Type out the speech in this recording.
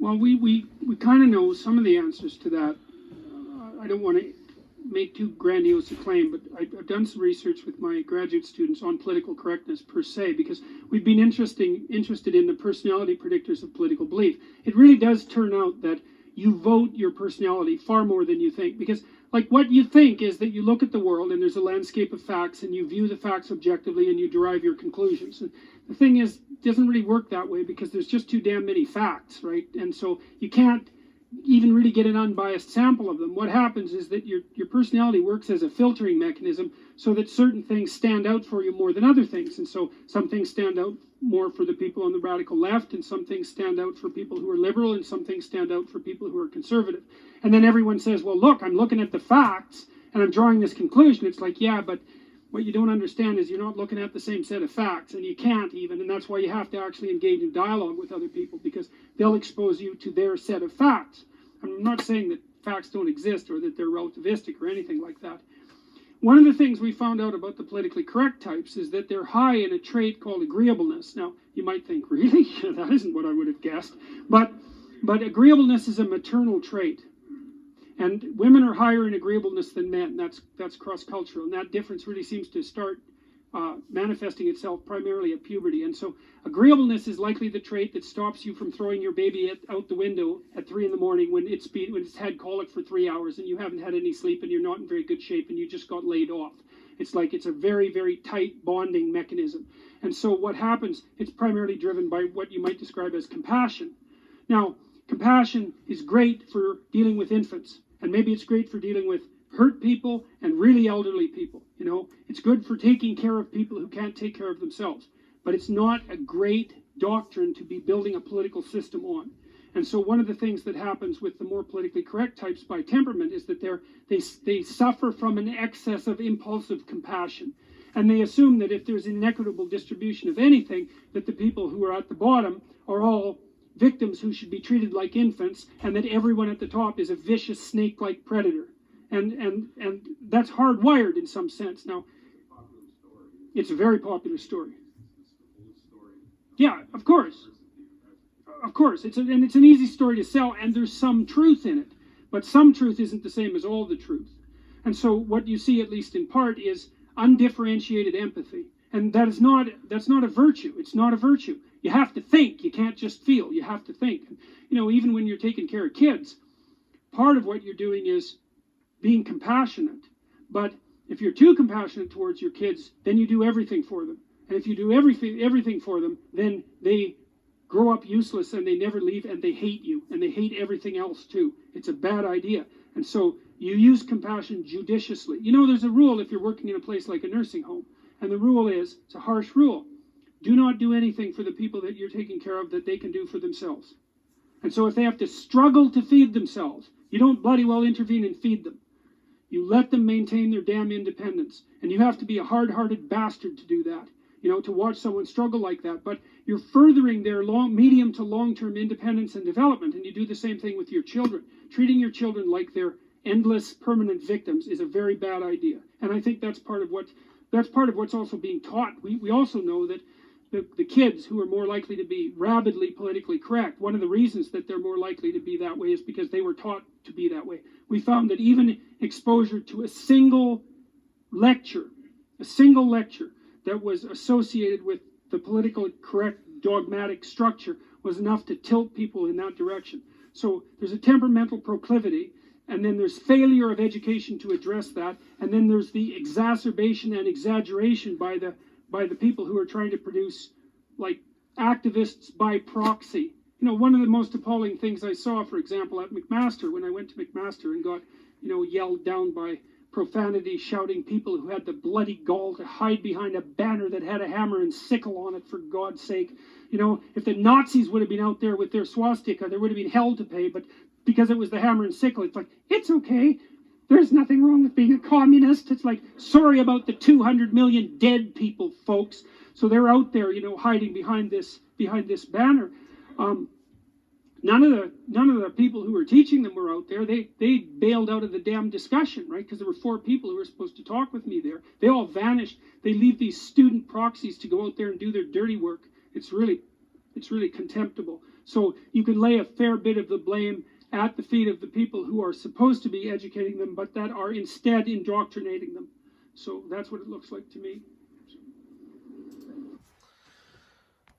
Well, we kind of know some of the answers to that. I don't want to make too grandiose a claim, but I've done some research with my graduate students on political correctness per se, because we've been interested in the personality predictors of political belief. It really does turn out that you vote your personality far more than you think, because like what you think is that you look at the world and there's a landscape of facts and you view the facts objectively and you derive your conclusions. And the thing is, it doesn't really work that way because there's just too damn many facts, right? And so you can't even really get an unbiased sample of them. What happens is that your personality works as a filtering mechanism so that certain things stand out for you more than other things. And so some things stand out more for the people on the radical left, and some things stand out for people who are liberal, and some things stand out for people who are conservative. And then everyone says, well, look, I'm looking at the facts and I'm drawing this conclusion. It's like, yeah, but what you don't understand is you're not looking at the same set of facts, and you can't even, and that's why you have to actually engage in dialogue with other people, because they'll expose you to their set of facts. I'm not saying that facts don't exist or that they're relativistic or anything like that. One of the things we found out about the politically correct types is that they're high in a trait called agreeableness. Now, you might think, really? That isn't what I would have guessed. But agreeableness is a maternal trait. And women are higher in agreeableness than men. That's cross-cultural. And that difference really seems to start manifesting itself primarily at puberty. And so agreeableness is likely the trait that stops you from throwing your baby out the window at 3 in the morning when it's had colic for 3 hours and you haven't had any sleep and you're not in very good shape and you just got laid off. It's like it's a very, very tight bonding mechanism. And so what happens, it's primarily driven by what you might describe as compassion. Now, compassion is great for dealing with infants, and maybe it's great for dealing with hurt people and really elderly people. You know, it's good for taking care of people who can't take care of themselves, but it's not a great doctrine to be building a political system on. And so one of the things that happens with the more politically correct types by temperament is that they suffer from an excess of impulsive compassion. And they assume that if there's an inequitable distribution of anything, that the people who are at the bottom are all victims who should be treated like infants, and that everyone at the top is a vicious snake-like predator. And that's hardwired in some sense. Now, it's a very popular story. Yeah, of course. Of course. It's an easy story to sell, and there's some truth in it. But some truth isn't the same as all the truth. And so what you see, at least in part, is undifferentiated empathy. And that's not a virtue. It's not a virtue. You have to think. You can't just feel. You have to think. You know, even when you're taking care of kids, part of what you're doing is being compassionate. But if you're too compassionate towards your kids, then you do everything for them. And if you do everything for them, then they grow up useless and they never leave and they hate you and they hate everything else too. It's a bad idea. And so you use compassion judiciously. You know, there's a rule if you're working in a place like a nursing home. And the rule is, it's a harsh rule, do not do anything for the people that you're taking care of that they can do for themselves. And so if they have to struggle to feed themselves, you don't bloody well intervene and feed them. You let them maintain their damn independence. And you have to be a hard-hearted bastard to do that, you know, to watch someone struggle like that. But you're furthering their medium to long-term independence and development. And you do the same thing with your children. Treating your children like they're endless permanent victims is a very bad idea. And I think that's part of what's also being taught. We also know that the kids who are more likely to be rabidly politically correct, one of the reasons that they're more likely to be that way is because they were taught to be that way. We found that even exposure to a single lecture that was associated with the politically correct dogmatic structure was enough to tilt people in that direction. So there's a temperamental proclivity, and then there's failure of education to address that, and then there's the exacerbation and exaggeration by the people who are trying to produce, like, activists by proxy. You know, one of the most appalling things I saw, for example, at McMaster, when I went to McMaster and got, you know, yelled down by profanity shouting people who had the bloody gall to hide behind a banner that had a hammer and sickle on it, for God's sake. You know, if the Nazis would have been out there with their swastika, there would have been hell to pay, but because it was the hammer and sickle, it's like, it's okay. There's nothing wrong with being a communist. It's like, sorry about the 200 million dead people, folks. So they're out there, you know, hiding behind this banner. None of the people who were teaching them were out there. They bailed out of the damn discussion, right? Because there were 4 people who were supposed to talk with me there. They all vanished. They leave these student proxies to go out there and do their dirty work. It's really contemptible. So you can lay a fair bit of the blame at the feet of the people who are supposed to be educating them, but that are instead indoctrinating them. So that's what it looks like to me.